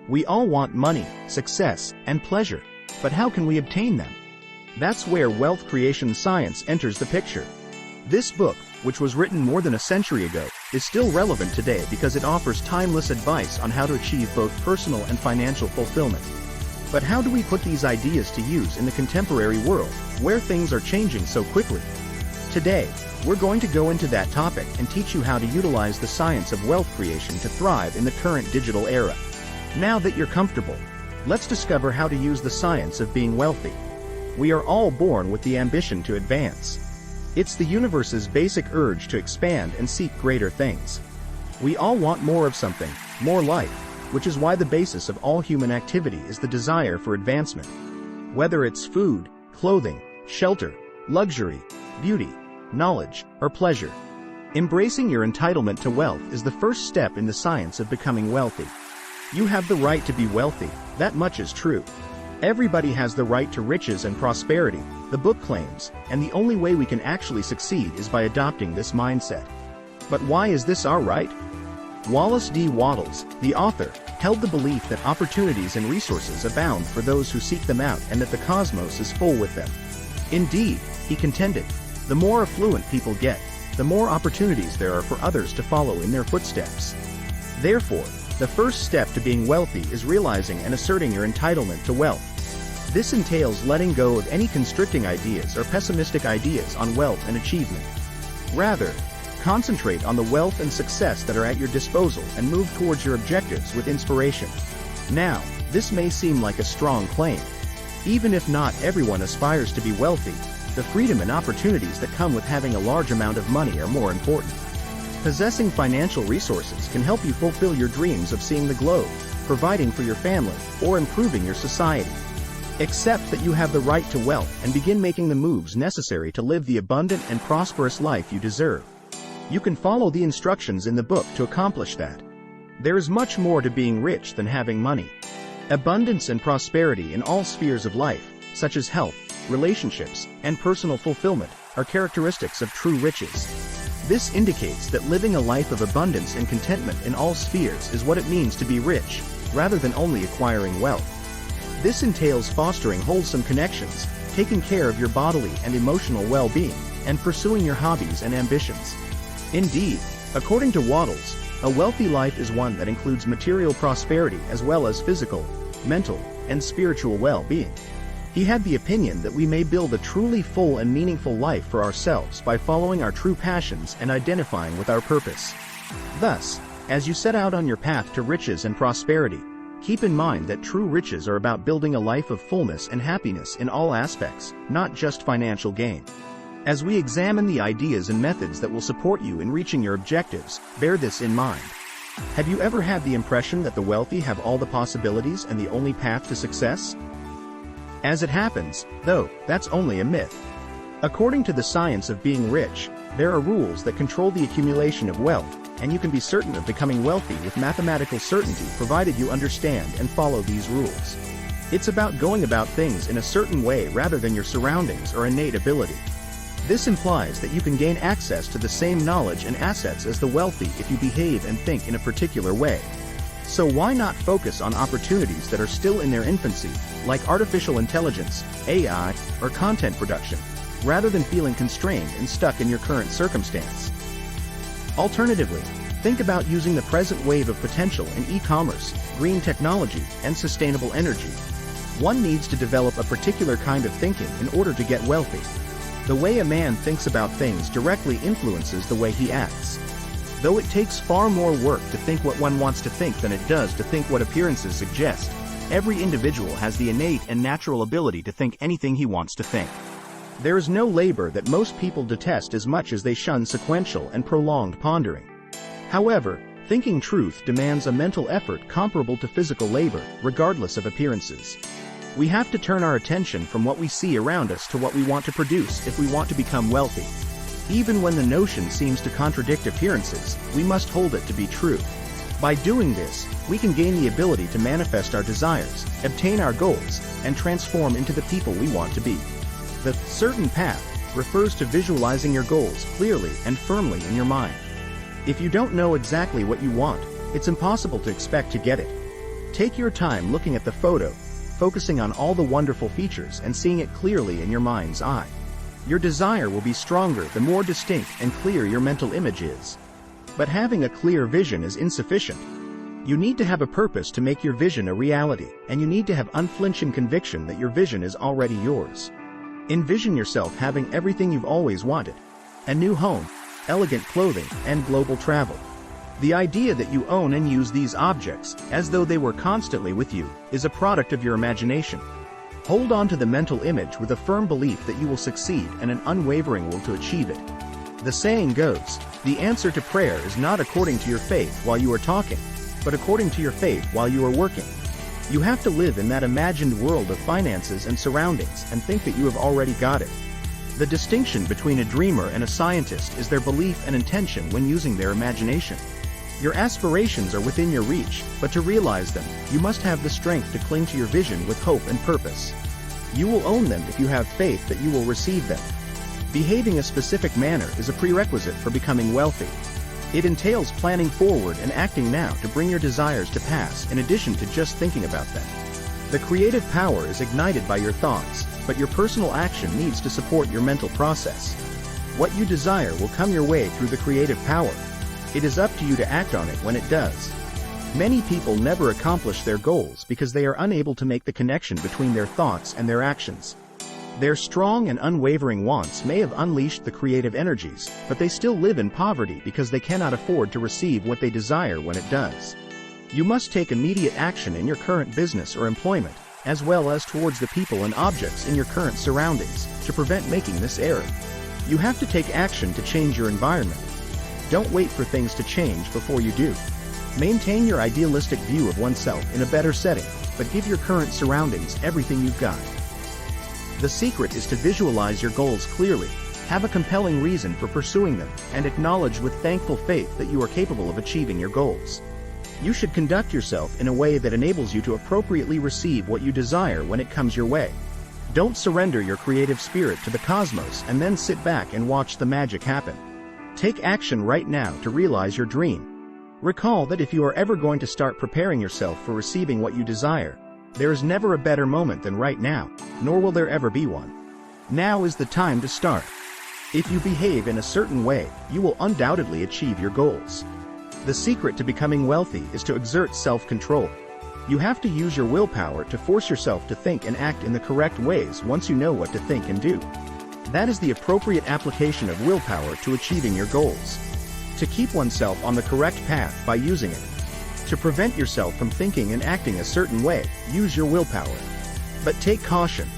We all want money, success, and pleasure. But how can we obtain them? That's where wealth creation science enters the picture. This book, which was written more than a century ago, is still relevant today because it offers timeless advice on how to achieve both personal and financial fulfillment. But how do we put these ideas to use in the contemporary world, where things are changing so quickly? Today, we're going to go into that topic and teach you how to utilize the science of wealth creation to thrive in the current digital era. Now that you're comfortable, let's discover how to use the science of being wealthy. We are all born with the ambition to advance. It's the universe's basic urge to expand and seek greater things. We all want more of something, more life, which is why the basis of all human activity is the desire for advancement. Whether it's food, clothing, shelter, luxury, beauty, knowledge, or pleasure. Embracing your entitlement to wealth is the first step in the science of becoming wealthy. You have the right to be wealthy, that much is true. Everybody has the right to riches and prosperity, the book claims, and the only way we can actually succeed is by adopting this mindset. But why is this our right? Wallace D. Wattles, the author, held the belief that opportunities and resources abound for those who seek them out and that the cosmos is full with them. Indeed, he contended, the more affluent people get, the more opportunities there are for others to follow in their footsteps. Therefore, the first step to being wealthy is realizing and asserting your entitlement to wealth. This entails letting go of any constricting ideas or pessimistic ideas on wealth and achievement. Rather, concentrate on the wealth and success that are at your disposal and move towards your objectives with inspiration. Now, this may seem like a strong claim. Even if not everyone aspires to be wealthy, the freedom and opportunities that come with having a large amount of money are more important. Possessing financial resources can help you fulfill your dreams of seeing the globe, providing for your family, or improving your society. Accept that you have the right to wealth and begin making the moves necessary to live the abundant and prosperous life you deserve. You can follow the instructions in the book to accomplish that. There is much more to being rich than having money. Abundance and prosperity in all spheres of life, such as health, relationships, and personal fulfillment, are characteristics of true riches. This indicates that living a life of abundance and contentment in all spheres is what it means to be rich, rather than only acquiring wealth. This entails fostering wholesome connections, taking care of your bodily and emotional well-being, and pursuing your hobbies and ambitions. Indeed, according to Wattles, a wealthy life is one that includes material prosperity as well as physical, mental, and spiritual well-being. He had the opinion that we may build a truly full and meaningful life for ourselves by following our true passions and identifying with our purpose. Thus, as you set out on your path to riches and prosperity, keep in mind that true riches are about building a life of fullness and happiness in all aspects, not just financial gain. As we examine the ideas and methods that will support you in reaching your objectives, bear this in mind. Have you ever had the impression that the wealthy have all the possibilities and the only path to success? As it happens, though, that's only a myth. According to the science of being rich, there are rules that control the accumulation of wealth, and you can be certain of becoming wealthy with mathematical certainty provided you understand and follow these rules. It's about going about things in a certain way rather than your surroundings or innate ability. This implies that you can gain access to the same knowledge and assets as the wealthy if you behave and think in a particular way. So why not focus on opportunities that are still in their infancy, like artificial intelligence, AI, or content production, rather than feeling constrained and stuck in your current circumstance? Alternatively, think about using the present wave of potential in e-commerce, green technology, and sustainable energy. One needs to develop a particular kind of thinking in order to get wealthy. The way a man thinks about things directly influences the way he acts. Though it takes far more work to think what one wants to think than it does to think what appearances suggest, every individual has the innate and natural ability to think anything he wants to think. There is no labor that most people detest as much as they shun sequential and prolonged pondering. However, thinking truth demands a mental effort comparable to physical labor, regardless of appearances. We have to turn our attention from what we see around us to what we want to produce if we want to become wealthy. Even when the notion seems to contradict appearances, we must hold it to be true. By doing this, we can gain the ability to manifest our desires, obtain our goals, and transform into the people we want to be. The certain path refers to visualizing your goals clearly and firmly in your mind. If you don't know exactly what you want, it's impossible to expect to get it. Take your time looking at the photo, focusing on all the wonderful features and seeing it clearly in your mind's eye. Your desire will be stronger the more distinct and clear your mental image is. But having a clear vision is insufficient. You need to have a purpose to make your vision a reality, and you need to have unflinching conviction that your vision is already yours. Envision yourself having everything you've always wanted: a new home, elegant clothing, and global travel. The idea that you own and use these objects, as though they were constantly with you, is a product of your imagination. Hold on to the mental image with a firm belief that you will succeed and an unwavering will to achieve it. The saying goes, the answer to prayer is not according to your faith while you are talking, but according to your faith while you are working. You have to live in that imagined world of finances and surroundings and think that you have already got it. The distinction between a dreamer and a scientist is their belief and intention when using their imagination. Your aspirations are within your reach, but to realize them, you must have the strength to cling to your vision with hope and purpose. You will own them if you have faith that you will receive them. Behaving a specific manner is a prerequisite for becoming wealthy. It entails planning forward and acting now to bring your desires to pass in addition to just thinking about them. The creative power is ignited by your thoughts, but your personal action needs to support your mental process. What you desire will come your way through the creative power. It is up to you to act on it when it does. Many people never accomplish their goals because they are unable to make the connection between their thoughts and their actions. Their strong and unwavering wants may have unleashed the creative energies, but they still live in poverty because they cannot afford to receive what they desire when it does. You must take immediate action in your current business or employment, as well as towards the people and objects in your current surroundings, to prevent making this error. You have to take action to change your environment. Don't wait for things to change before you do. Maintain your idealistic view of oneself in a better setting, but give your current surroundings everything you've got. The secret is to visualize your goals clearly, have a compelling reason for pursuing them, and acknowledge with thankful faith that you are capable of achieving your goals. You should conduct yourself in a way that enables you to appropriately receive what you desire when it comes your way. Don't surrender your creative spirit to the cosmos and then sit back and watch the magic happen. Take action right now to realize your dream. Recall that if you are ever going to start preparing yourself for receiving what you desire, there is never a better moment than right now, nor will there ever be one. Now is the time to start. If you behave in a certain way, you will undoubtedly achieve your goals. The secret to becoming wealthy is to exert self-control. You have to use your willpower to force yourself to think and act in the correct ways once you know what to think and do. That is the appropriate application of willpower to achieving your goals. To keep oneself on the correct path by using it. To prevent yourself from thinking and acting a certain way, use your willpower. But take caution.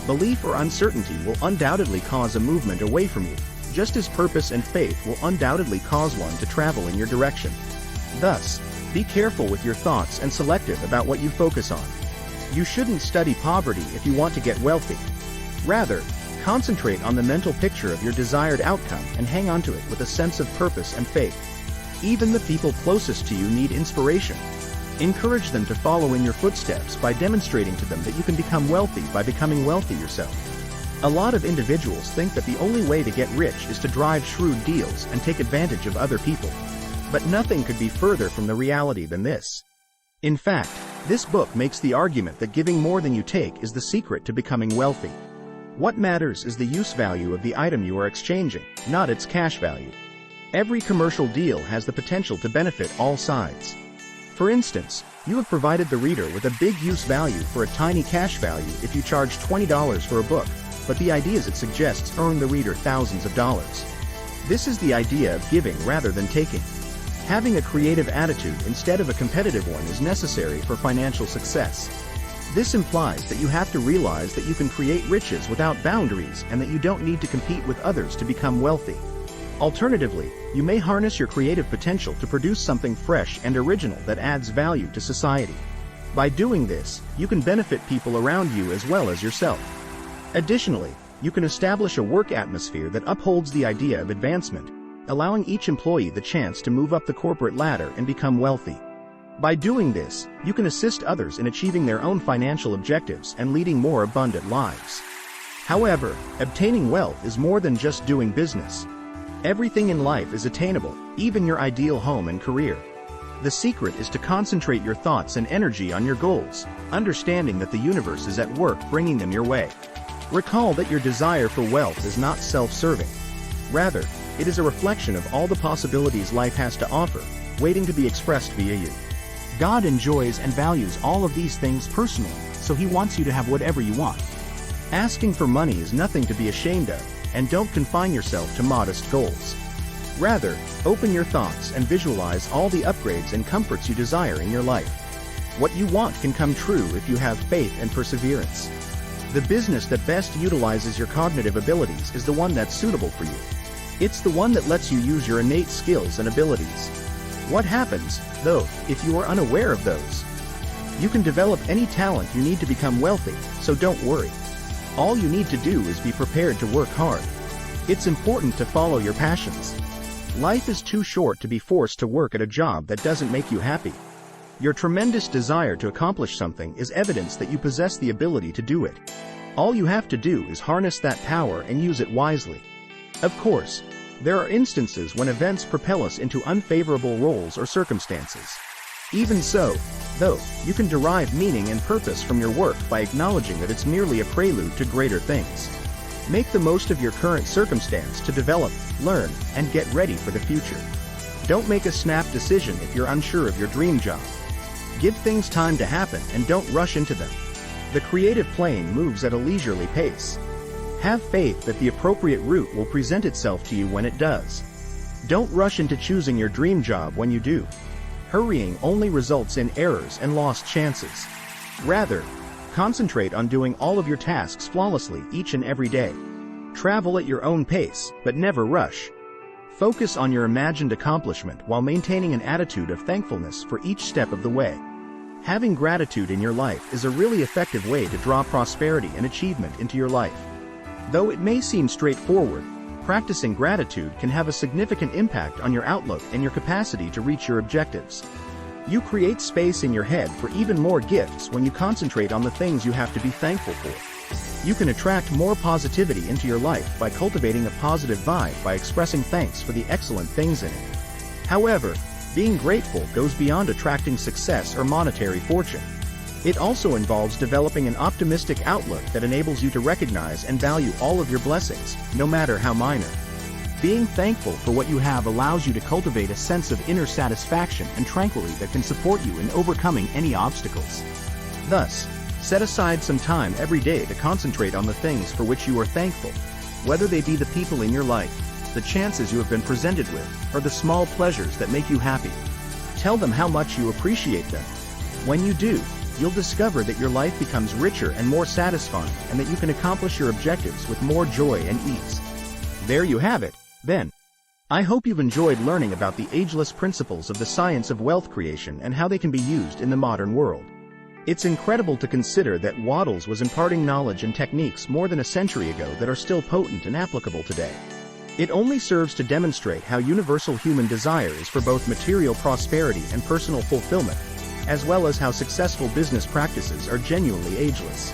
Belief or uncertainty will undoubtedly cause a movement away from you, just as purpose and faith will undoubtedly cause one to travel in your direction. Thus, be careful with your thoughts and selective about what you focus on. You shouldn't study poverty if you want to get wealthy. Rather, concentrate on the mental picture of your desired outcome and hang on to it with a sense of purpose and faith. Even the people closest to you need inspiration. Encourage them to follow in your footsteps by demonstrating to them that you can become wealthy by becoming wealthy yourself. A lot of individuals think that the only way to get rich is to drive shrewd deals and take advantage of other people. But nothing could be further from the reality than this. In fact, this book makes the argument that giving more than you take is the secret to becoming wealthy. What matters is the use value of the item you are exchanging, not its cash value. Every commercial deal has the potential to benefit all sides. For instance, you have provided the reader with a big use value for a tiny cash value if you charge $20 for a book, but the ideas it suggests earn the reader thousands of dollars. This is the idea of giving rather than taking. Having a creative attitude instead of a competitive one is necessary for financial success. This implies that you have to realize that you can create riches without boundaries and that you don't need to compete with others to become wealthy. Alternatively, you may harness your creative potential to produce something fresh and original that adds value to society. By doing this, you can benefit people around you as well as yourself. Additionally, you can establish a work atmosphere that upholds the idea of advancement, allowing each employee the chance to move up the corporate ladder and become wealthy. By doing this, you can assist others in achieving their own financial objectives and leading more abundant lives. However, obtaining wealth is more than just doing business. Everything in life is attainable, even your ideal home and career. The secret is to concentrate your thoughts and energy on your goals, understanding that the universe is at work bringing them your way. Recall that your desire for wealth is not self-serving. Rather, it is a reflection of all the possibilities life has to offer, waiting to be expressed via you. God enjoys and values all of these things personally, so He wants you to have whatever you want. Asking for money is nothing to be ashamed of, and don't confine yourself to modest goals. Rather, open your thoughts and visualize all the upgrades and comforts you desire in your life. What you want can come true if you have faith and perseverance. The business that best utilizes your cognitive abilities is the one that's suitable for you. It's the one that lets you use your innate skills and abilities. What happens, though, if you are unaware of those? You can develop any talent you need to become wealthy, so don't worry. All you need to do is be prepared to work hard. It's important to follow your passions. Life is too short to be forced to work at a job that doesn't make you happy. Your tremendous desire to accomplish something is evidence that you possess the ability to do it. All you have to do is harness that power and use it wisely. Of course, there are instances when events propel us into unfavorable roles or circumstances. Even so, though, you can derive meaning and purpose from your work by acknowledging that it's merely a prelude to greater things. Make the most of your current circumstance to develop, learn, and get ready for the future. Don't make a snap decision if you're unsure of your dream job. Give things time to happen and don't rush into them. The creative plane moves at a leisurely pace. Have faith that the appropriate route will present itself to you when it does. Don't rush into choosing your dream job when you do. Hurrying only results in errors and lost chances. Rather, concentrate on doing all of your tasks flawlessly each and every day. Travel at your own pace, but never rush. Focus on your imagined accomplishment while maintaining an attitude of thankfulness for each step of the way. Having gratitude in your life is a really effective way to draw prosperity and achievement into your life. Though it may seem straightforward, practicing gratitude can have a significant impact on your outlook and your capacity to reach your objectives. You create space in your head for even more gifts when you concentrate on the things you have to be thankful for. You can attract more positivity into your life by cultivating a positive vibe by expressing thanks for the excellent things in it. However, being grateful goes beyond attracting success or monetary fortune. It also involves developing an optimistic outlook that enables you to recognize and value all of your blessings, no matter how minor. Being thankful for what you have allows you to cultivate a sense of inner satisfaction and tranquility that can support you in overcoming any obstacles. Thus, set aside some time every day to concentrate on the things for which you are thankful, whether they be the people in your life, the chances you have been presented with, or the small pleasures that make you happy. Tell them how much you appreciate them. When you do, you'll discover that your life becomes richer and more satisfying and that you can accomplish your objectives with more joy and ease. There you have it, then. I hope you've enjoyed learning about the ageless principles of the science of wealth creation and how they can be used in the modern world. It's incredible to consider that Waddles was imparting knowledge and techniques more than a century ago that are still potent and applicable today. It only serves to demonstrate how universal human desire is for both material prosperity and personal fulfillment, as well as how successful business practices are genuinely ageless.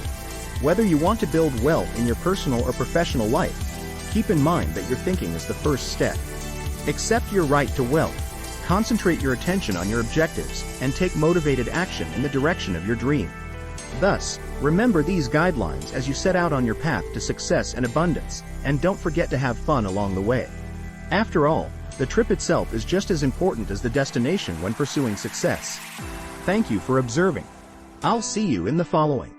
Whether you want to build wealth in your personal or professional life, keep in mind that your thinking is the first step. Accept your right to wealth, concentrate your attention on your objectives, and take motivated action in the direction of your dream. Thus, remember these guidelines as you set out on your path to success and abundance, and don't forget to have fun along the way. After all, the trip itself is just as important as the destination when pursuing success. Thank you for observing. I'll see you in the following.